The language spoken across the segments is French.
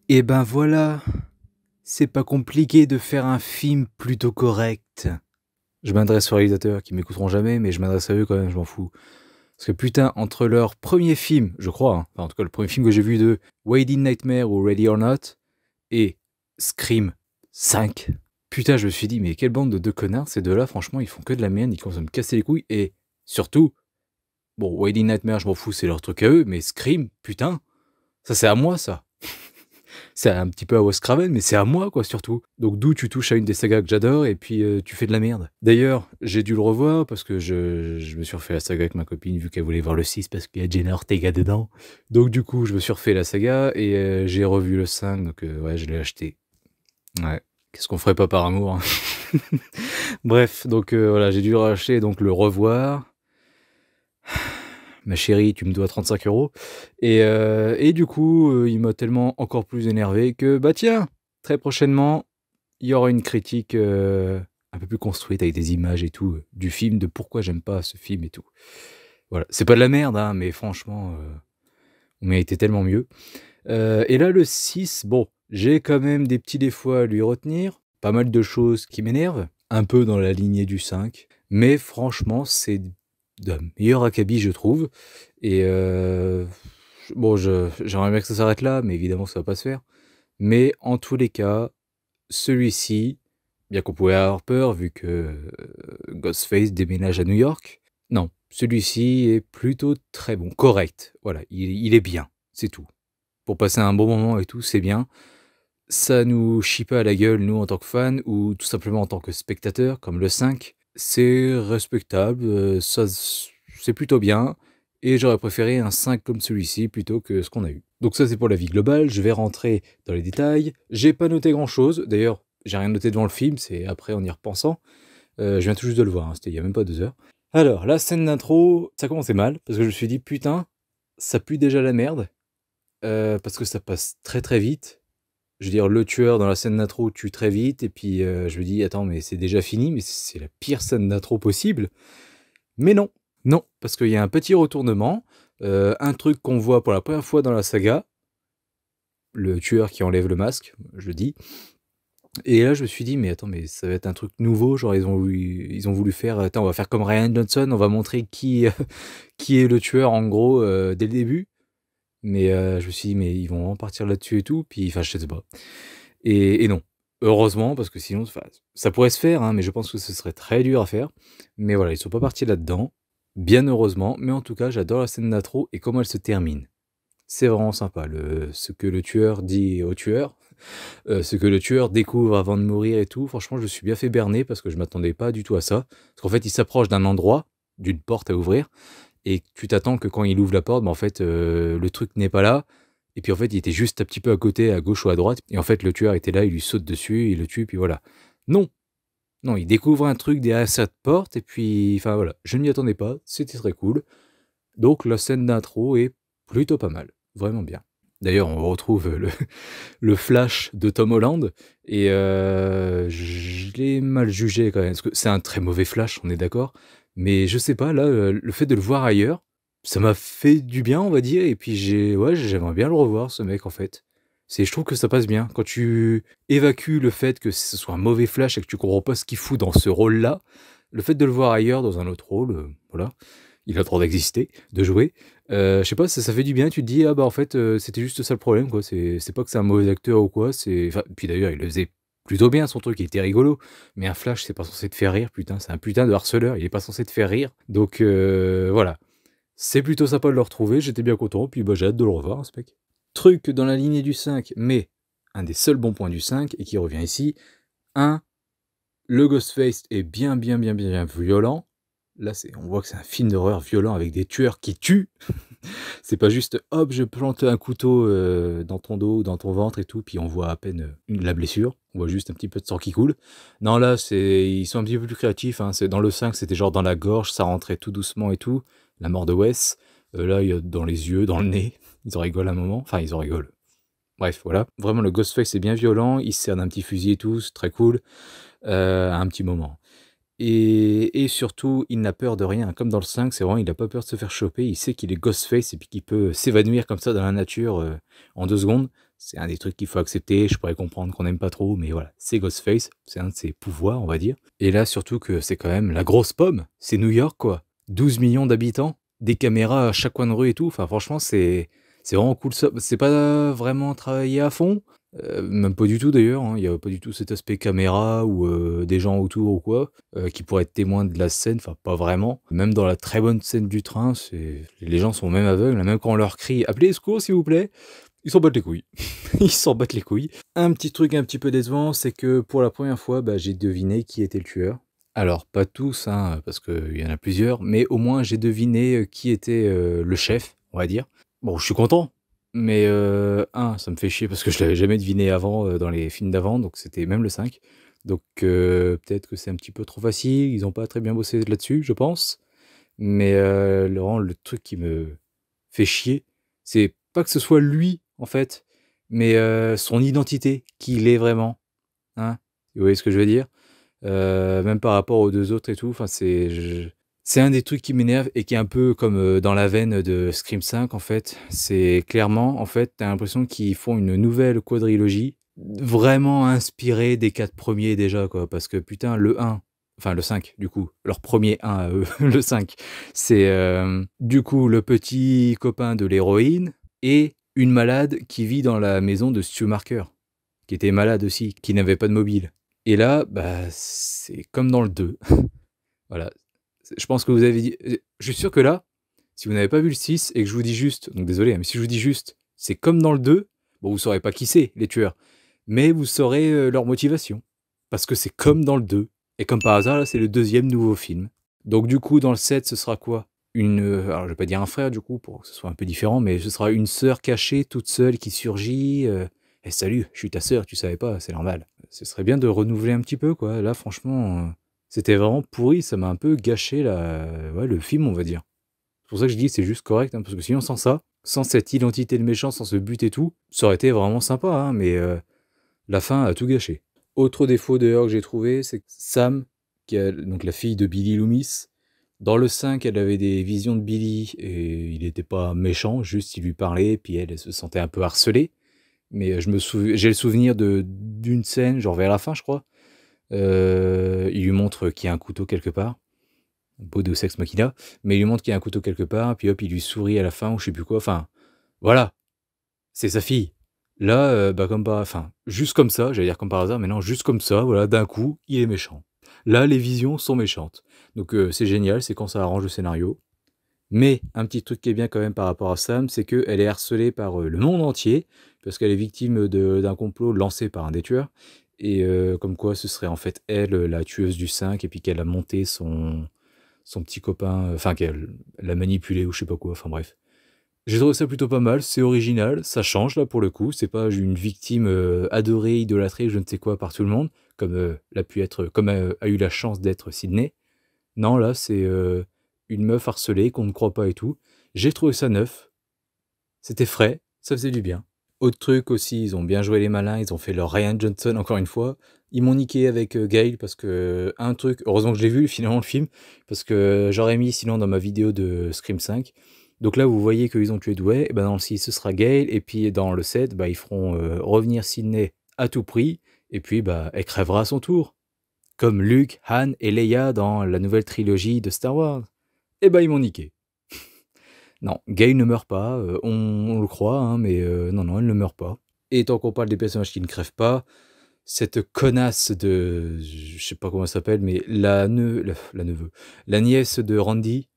Et ben voilà, c'est pas compliqué de faire un film plutôt correct. Je m'adresse aux réalisateurs qui m'écouteront jamais, mais je m'adresse à eux quand même, je m'en fous. Parce que putain, entre leur premier film, je crois, hein, enfin, en tout cas le premier film que j'ai vu de Waiting Nightmare ou Ready or Not, et Scream 5, putain, je me suis dit, mais quelle bande de deux connards, ces deux-là, franchement, ils font que de la merde, ils commencent à me casser les couilles, et surtout, bon, Waiting Nightmare, je m'en fous, c'est leur truc à eux, mais Scream, putain, ça c'est à moi, ça. C'est un petit peu à Wes Craven, mais c'est à moi, quoi, surtout. Donc d'où tu touches à une des sagas que j'adore, et puis tu fais de la merde. D'ailleurs, j'ai dû le revoir, parce que je me suis refait la saga avec ma copine, vu qu'elle voulait voir le 6, parce qu'il y a Jenna Ortega dedans. Donc du coup, je me suis refait la saga, et j'ai revu le 5, donc ouais, je l'ai acheté. Ouais. Qu'est-ce qu'on ferait pas par amour, hein. Bref, donc voilà, j'ai dû le racheter, donc le revoir. Ma chérie, tu me dois 35 euros. Et du coup, il m'a tellement encore plus énervé que, bah tiens, très prochainement, il y aura une critique un peu plus construite avec des images et tout du film, de pourquoi j'aime pas ce film et tout. Voilà, c'est pas de la merde, hein, mais franchement, on méritait tellement mieux. Et là, le 6, bon, j'ai quand même des petits défauts à lui retenir, pas mal de choses qui m'énervent, un peu dans la lignée du 5, mais franchement, c'est d'un meilleur acabit, je trouve. Et bon, j'aimerais bien que ça s'arrête là, mais évidemment, ça va pas se faire. Mais en tous les cas, celui-ci, bien qu'on pouvait avoir peur vu que Ghostface déménage à New York, non, celui-ci est plutôt très bon, correct. Voilà, il est bien, c'est tout. Pour passer un bon moment et tout, c'est bien. Ça nous chie pas à la gueule, nous, en tant que fans, ou tout simplement en tant que spectateurs, comme le 5. C'est respectable, c'est plutôt bien, et j'aurais préféré un 5 comme celui-ci plutôt que ce qu'on a eu. Donc ça, c'est pour la vie globale, je vais rentrer dans les détails. J'ai pas noté grand-chose, d'ailleurs, j'ai rien noté devant le film, c'est après en y repensant. Je viens tout juste de le voir, hein, c'était il y a même pas 2 heures. Alors, la scène d'intro, ça commençait mal, parce que je me suis dit, putain, ça pue déjà la merde, parce que ça passe très très vite. Je veux dire, le tueur dans la scène d'intro tue très vite, et puis je me dis, attends, mais c'est déjà fini, mais c'est la pire scène d'intro possible. Mais non, non, parce qu'il y a un petit retournement, un truc qu'on voit pour la première fois dans la saga, le tueur qui enlève le masque, je le dis. Et là, je me suis dit, mais attends, mais ça va être un truc nouveau, genre ils ont voulu faire, attends, on va faire comme Ryan Johnson, on va montrer qui, qui est le tueur en gros dès le début. Mais je me suis dit, mais ils vont en partir là-dessus et tout, puis enfin, je sais pas. Et non. Heureusement, parce que sinon, enfin, ça pourrait se faire, hein, mais je pense que ce serait très dur à faire. Mais voilà, ils sont pas partis là-dedans. Bien heureusement, mais en tout cas, j'adore la scène d'intro et comment elle se termine. C'est vraiment sympa, ce que le tueur dit au tueur, ce que le tueur découvre avant de mourir et tout. Franchement, je me suis bien fait berner parce que je m'attendais pas du tout à ça. Parce qu'en fait, il s'approche d'un endroit, d'une porte à ouvrir, et tu t'attends que quand il ouvre la porte, bah, en fait, le truc n'est pas là. Et puis en fait, il était juste un petit peu à côté, à gauche ou à droite. Et en fait, le tueur était là, il lui saute dessus, il le tue, puis voilà. Non, non, il découvre un truc derrière cette porte, et puis, enfin voilà, je ne m'y attendais pas, c'était très cool. Donc la scène d'intro est plutôt pas mal, vraiment bien. D'ailleurs, on retrouve le flash de Tom Holland, et je l'ai mal jugé quand même, parce que c'est un très mauvais flash, on est d'accord. Mais je sais pas, là, le fait de le voir ailleurs, ça m'a fait du bien, on va dire, et puis ouais, j'aimerais bien le revoir, ce mec, en fait. Je trouve que ça passe bien. Quand tu évacues le fait que ce soit un mauvais flash et que tu comprends pas ce qu'il fout dans ce rôle-là, le fait de le voir ailleurs dans un autre rôle, voilà, il a le droit d'exister, de jouer. Je sais pas, ça fait du bien, tu te dis: «Ah bah, en fait, c'était juste ça le problème, quoi». C'est pas que c'est un mauvais acteur ou quoi, enfin, puis d'ailleurs, il le faisait plutôt bien son truc, il était rigolo. Mais un flash, c'est pas censé te faire rire, putain, c'est un putain de harceleur, il est pas censé te faire rire. Donc voilà. C'est plutôt sympa de le retrouver, j'étais bien content, puis bah, j'ai hâte de le revoir, hein, ce mec. Truc dans la lignée du 5, mais un des seuls bons points du 5, et qui revient ici, un, le Ghostface est bien, bien, bien, bien, bien violent. Là, on voit que c'est un film d'horreur violent avec des tueurs qui tuent. C'est pas juste, hop, je plante un couteau dans ton dos ou dans ton ventre et tout, puis on voit à peine la blessure. On voit juste un petit peu de sang qui coule. Non, là, ils sont un petit peu plus créatifs, hein. Dans le 5, c'était genre dans la gorge, ça rentrait tout doucement et tout. La mort de Wes. Là, il y a dans les yeux, dans le nez. Ils en rigolent un moment. Enfin, ils en rigolent. Bref, voilà. Vraiment, le Ghostface est bien violent. Il se sert d'un petit fusil et tout, c'est très cool. À un petit moment. Et surtout, il n'a peur de rien. Comme dans le 5, c'est vraiment, il n'a pas peur de se faire choper. Il sait qu'il est Ghostface et puis qu'il peut s'évanouir comme ça dans la nature en 2 secondes. C'est un des trucs qu'il faut accepter. Je pourrais comprendre qu'on n'aime pas trop, mais voilà, c'est Ghostface. C'est un de ses pouvoirs, on va dire. Et là, surtout que c'est quand même la grosse pomme. C'est New York, quoi. 12 millions d'habitants, des caméras à chaque coin de rue et tout. Enfin, franchement, c'est vraiment cool. C'est pas vraiment travaillé à fond. Même pas du tout d'ailleurs, hein. Il y a pas du tout cet aspect caméra ou des gens autour ou quoi qui pourraient être témoins de la scène. Enfin, pas vraiment. Même dans la très bonne scène du train, les gens sont même aveugles. Même quand on leur crie «Appelez les secours, s'il vous plaît», ils s'en battent les couilles. Ils s'en battent les couilles. Un petit truc un petit peu décevant, c'est que pour la première fois, bah, j'ai deviné qui était le tueur. Alors, pas tous, hein, parce qu'il y en a plusieurs, mais au moins j'ai deviné qui était le chef, on va dire. Bon, je suis content, mais ça me fait chier parce que je l'avais jamais deviné avant dans les films d'avant, donc c'était même le 5. Donc peut-être que c'est un petit peu trop facile, ils ont pas très bien bossé là-dessus, je pense. Mais Laurent, le truc qui me fait chier, c'est pas que ce soit lui, en fait, mais son identité, qui il est vraiment, hein. Vous voyez ce que je veux dire? Même par rapport aux 2 autres et tout, enfin c'est un des trucs qui m'énerve et qui est un peu comme, dans la veine de Scream 5 en fait. C'est clairement, en fait, tu as l'impression qu'ils font une nouvelle quadrilogie, vraiment inspirée des 4 premiers déjà quoi. Parce que putain le 1, enfin le 5 du coup, leur premier 1 à eux, le 5, c'est, du coup le petit copain de l'héroïne et une malade qui vit dans la maison de Stu Marker, qui était malade aussi, qui n'avait pas de mobile. Et là, bah, c'est comme dans le 2. Voilà. Je pense que vous avez dit. Je suis sûr que là, si vous n'avez pas vu le 6 et que je vous dis juste, donc désolé, hein, mais si je vous dis juste, c'est comme dans le 2, bon, vous saurez pas qui c'est, les tueurs, mais vous saurez leur motivation. Parce que c'est comme dans le 2. Et comme par hasard, là, c'est le deuxième nouveau film. Donc du coup, dans le 7, ce sera quoi? Alors je vais pas dire un frère du coup, pour que ce soit un peu différent, mais ce sera une sœur cachée, toute seule, qui surgit. Eh salut, je suis ta sœur, tu savais pas, c'est normal. Ce serait bien de renouveler un petit peu, quoi. Là, franchement, c'était vraiment pourri, ça m'a un peu gâché ouais, le film, on va dire. C'est pour ça que je dis que c'est juste correct, hein, parce que sinon, sans ça, sans cette identité de méchant, sans ce but et tout, ça aurait été vraiment sympa, hein, mais la fin a tout gâché. Autre défaut d'ailleurs que j'ai trouvé, c'est que Sam, donc la fille de Billy Loomis, dans le 5, elle avait des visions de Billy et il n'était pas méchant, juste il lui parlait, puis elle se sentait un peu harcelée. Mais j'ai le souvenir d'une scène, genre vers la fin, je crois. Il lui montre qu'il y a un couteau quelque part. Beau Deus Ex Machina. Mais il lui montre qu'il y a un couteau quelque part, puis hop, il lui sourit à la fin, ou je sais plus quoi. Enfin, voilà, c'est sa fille. Là, bah, enfin, juste comme ça, j'allais dire comme par hasard, mais non, juste comme ça, voilà, d'un coup, il est méchant. Là, les visions sont méchantes. Donc c'est génial, c'est quand ça arrange le scénario. Mais un petit truc qui est bien quand même par rapport à Sam, c'est qu'elle est harcelée par le monde entier, parce qu'elle est victime d'un complot lancé par un des tueurs, et comme quoi ce serait en fait elle, la tueuse du 5, et puis qu'elle a monté son petit copain, enfin qu'elle l'a manipulé ou je sais pas quoi, enfin bref. J'ai trouvé ça plutôt pas mal, c'est original, ça change là pour le coup, c'est pas une victime adorée, idolâtrée, je ne sais quoi par tout le monde, comme a eu la chance d'être Sydney. Non, là, c'est une meuf harcelée qu'on ne croit pas et tout. J'ai trouvé ça neuf, c'était frais, ça faisait du bien. Autre truc aussi, ils ont bien joué les malins, ils ont fait leur Ryan Johnson encore une fois. Ils m'ont niqué avec Gail parce que un truc, heureusement que je l'ai vu finalement le film, parce que j'aurais mis sinon dans ma vidéo de Scream 5. Donc là, vous voyez qu'ils ont tué Dwayne, et ben dans le 6, ce sera Gail, et puis dans le 7, bah, ils feront revenir Sydney à tout prix, et puis bah, elle crèvera à son tour. Comme Luke, Han et Leia dans la nouvelle trilogie de Star Wars. Eh ben, ils m'ont niqué. Non, Gail ne meurt pas, on le croit, hein, mais non, non, elle ne meurt pas. Et tant qu'on parle des personnages qui ne crèvent pas, cette connasse de... Je sais pas comment elle s'appelle, mais la nièce de Randy,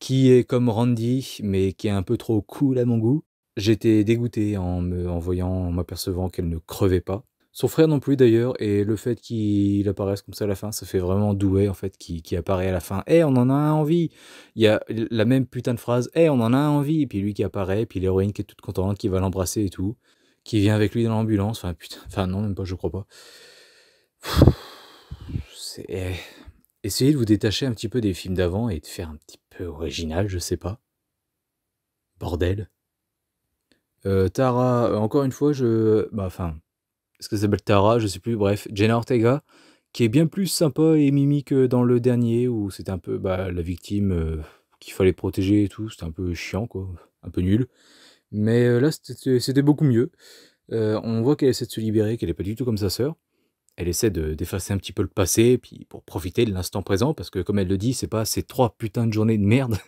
qui est comme Randy, mais qui est un peu trop cool à mon goût. J'étais dégoûté en m'apercevant qu'elle ne crevait pas. Son frère non plus d'ailleurs, et le fait qu'il apparaisse comme ça à la fin, ça fait vraiment doué en fait, qui apparaît à la fin. Eh, on en a un envie. Il y a la même putain de phrase. Eh, on en a un envie. Et puis lui qui apparaît, puis l'héroïne qui est toute contente, qui va l'embrasser et tout, qui vient avec lui dans l'ambulance. Enfin putain, enfin non même pas, je crois pas. Essayez de vous détacher un petit peu des films d'avant et de faire un petit peu original, je sais pas. Bordel. Tara, encore une fois, bah enfin, est-ce que ça s'appelle Tara? Je sais plus, bref, Jenna Ortega, qui est bien plus sympa et mimi que dans le dernier, où c'était un peu bah, la victime qu'il fallait protéger et tout, c'était un peu chiant, quoi, un peu nul. Mais là, c'était beaucoup mieux. On voit qu'elle essaie de se libérer, qu'elle est pas du tout comme sa sœur. Elle essaie d'effacer un petit peu le passé, puis pour profiter de l'instant présent, parce que comme elle le dit, c'est pas ces 3 putains de journées de merde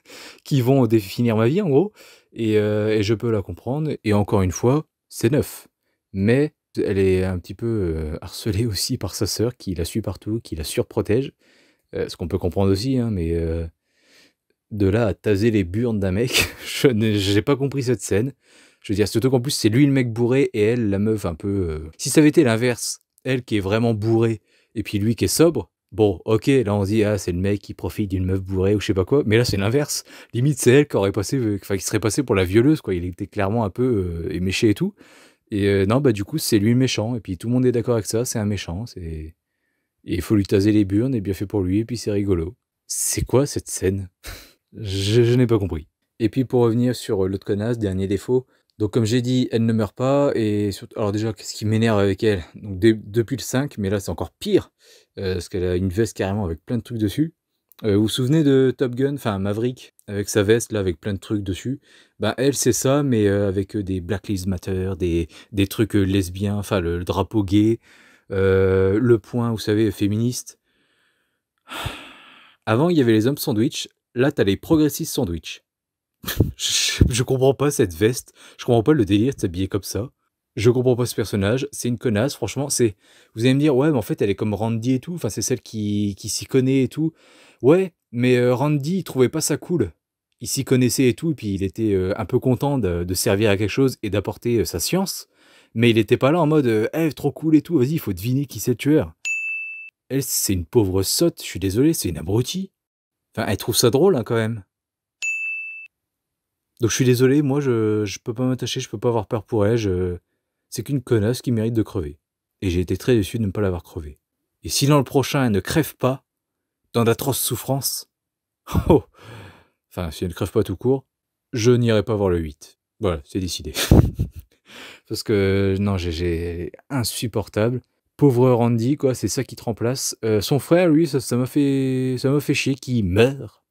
qui vont définir ma vie, en gros. Et je peux la comprendre. Et encore une fois, c'est neuf. Mais elle est un petit peu harcelée aussi par sa sœur, qui la suit partout, qui la surprotège. Ce qu'on peut comprendre aussi, hein, mais de là à taser les burnes d'un mec, j'ai pas compris cette scène. Je veux dire, surtout qu'en plus, c'est lui le mec bourré et elle, la meuf un peu... Si ça avait été l'inverse, elle qui est vraiment bourrée et puis lui qui est sobre, bon, ok, là on se dit, ah, c'est le mec qui profite d'une meuf bourrée ou je sais pas quoi, mais là c'est l'inverse. Limite, c'est elle qui aurait passé, enfin, qui serait passé pour la violeuse, quoi. Il était clairement un peu éméché et tout. Et non, bah du coup, c'est lui le méchant, et puis tout le monde est d'accord avec ça, c'est un méchant, c'est... Et il faut lui taser les burnes, et bien fait pour lui, et puis c'est rigolo. C'est quoi cette scène? Je n'ai pas compris. Et puis pour revenir sur l'autre connasse, dernier défaut. Donc comme j'ai dit, elle ne meurt pas. Et surtout, alors déjà, qu'est-ce qui m'énerve avec elle? Donc depuis le 5, mais là c'est encore pire. Parce qu'elle a une veste carrément avec plein de trucs dessus. Vous vous souvenez de Top Gun, enfin Maverick, avec sa veste là avec plein de trucs dessus? Ben elle c'est ça, mais avec des Black Lives Matter, des trucs lesbiens, enfin le drapeau gay, le point, vous savez, féministe. Avant il y avait les hommes sandwich, là t'as les progressistes sandwich. Je comprends pas cette veste, je comprends pas le délire de s'habiller comme ça. Je comprends pas ce personnage, c'est une connasse, franchement, c'est... Vous allez me dire, ouais, mais en fait, elle est comme Randy et tout, enfin, c'est celle qui s'y connaît et tout. Ouais, mais Randy, il trouvait pas ça cool. Il s'y connaissait et tout, et puis il était un peu content de servir à quelque chose et d'apporter sa science. Mais il était pas là en mode, trop cool et tout, vas-y, il faut deviner qui c'est le tueur. Elle, c'est une pauvre sotte, je suis désolé, c'est une abrutie. Enfin, elle trouve ça drôle, hein, quand même. Donc je suis désolé, moi je peux pas m'attacher, je peux pas avoir peur pour elle, c'est qu'une connasse qui mérite de crever. Et j'ai été très déçu de ne pas l'avoir crevée. Et si dans le prochain elle ne crève pas, dans d'atroces souffrances, oh, enfin si elle ne crève pas tout court, je n'irai pas voir le 8. Voilà, c'est décidé. Parce que non, j'ai insupportable. Pauvre Randy, quoi, c'est ça qui te remplace. Son frère, lui, ça m'a fait chier qu'il meurt.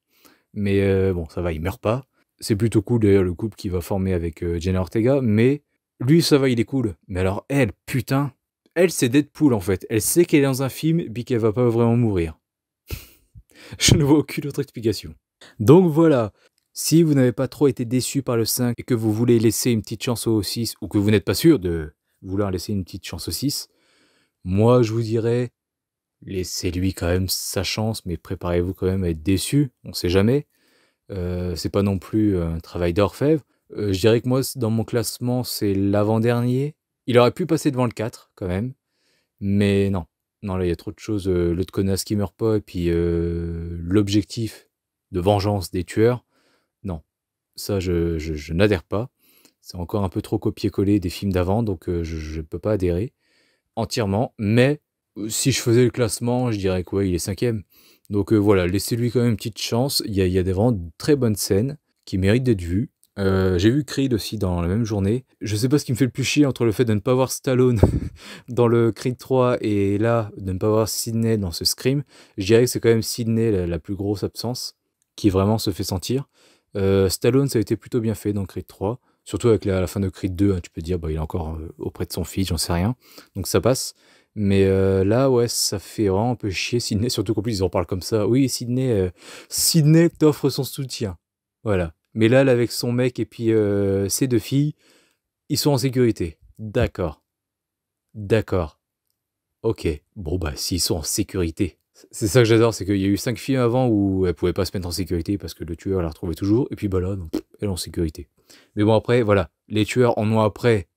Mais bon, ça va, il meurt pas. C'est plutôt cool d'ailleurs le couple qu'il va former avec Jenna Ortega, mais lui ça va, il est cool. Mais alors elle, putain, elle c'est Deadpool en fait. Elle sait qu'elle est dans un film, puis qu'elle va pas vraiment mourir. Je ne vois aucune autre explication. Donc voilà, si vous n'avez pas trop été déçu par le 5 et que vous voulez laisser une petite chance au 6, ou que vous n'êtes pas sûr de vouloir laisser une petite chance au 6, moi je vous dirais, laissez-lui quand même sa chance, mais préparez-vous quand même à être déçu, on sait jamais. C'est pas non plus un travail d'orfèvre. Je dirais que moi, dans mon classement, c'est l'avant-dernier. Il aurait pu passer devant le 4, quand même. Mais non. Non, là, il y a trop de choses. L'autre connasse qui meurt pas, et puis l'objectif de vengeance des tueurs. Non. Ça, je n'adhère pas. C'est encore un peu trop copier-coller des films d'avant, donc je ne peux pas adhérer entièrement. Mais si je faisais le classement, je dirais que ouais, il est 5e. Donc voilà, laissez-lui quand même une petite chance. Il y a des vraiment très bonnes scènes qui méritent d'être vues. J'ai vu Creed aussi dans la même journée. Je sais pas ce qui me fait le plus chier entre le fait de ne pas voir Stallone dans le Creed 3 et là, de ne pas voir Sydney dans ce Scream. Je dirais que c'est quand même Sydney la plus grosse absence qui vraiment se fait sentir. Stallone, ça a été plutôt bien fait dans Creed 3. Surtout avec la fin de Creed 2, hein, tu peux dire, bah, il est encore auprès de son fils, j'en sais rien. Donc ça passe. Mais là, ouais, ça fait vraiment un peu chier Sydney, surtout qu'en plus ils en parlent comme ça. Oui, Sydney t'offre son soutien. Voilà. Mais là, avec son mec et puis ses 2 filles, ils sont en sécurité. D'accord. D'accord. Ok. Bon, bah, s'ils sont en sécurité. C'est ça que j'adore, c'est qu'il y a eu 5 films avant où elles pouvaient pas se mettre en sécurité parce que le tueur la retrouvait toujours. Et puis bah là, non, elle est en sécurité. Mais bon, après, voilà. Les tueurs en ont après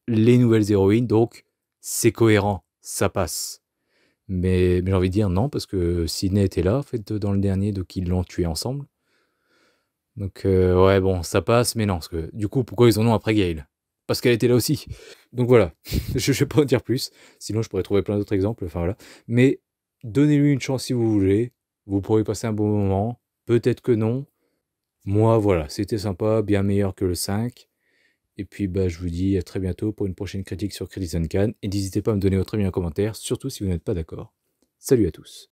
les nouvelles héroïnes, donc c'est cohérent, ça passe. Mais j'ai envie de dire non, parce que Sydney était là, en fait, dans le dernier, donc ils l'ont tué ensemble. Donc ouais, bon, ça passe, mais non, parce que du coup, pourquoi ils en ont après Gail? Parce qu'elle était là aussi. Donc voilà, je vais pas en dire plus, sinon je pourrais trouver plein d'autres exemples, enfin voilà. Mais donnez-lui une chance si vous voulez, vous pourrez passer un bon moment, peut-être que non. Moi, voilà, c'était sympa, bien meilleur que le 5. Et puis bah, je vous dis à très bientôt pour une prochaine critique sur Citizen Kane. Et n'hésitez pas à me donner votre avis en commentaire, surtout si vous n'êtes pas d'accord. Salut à tous.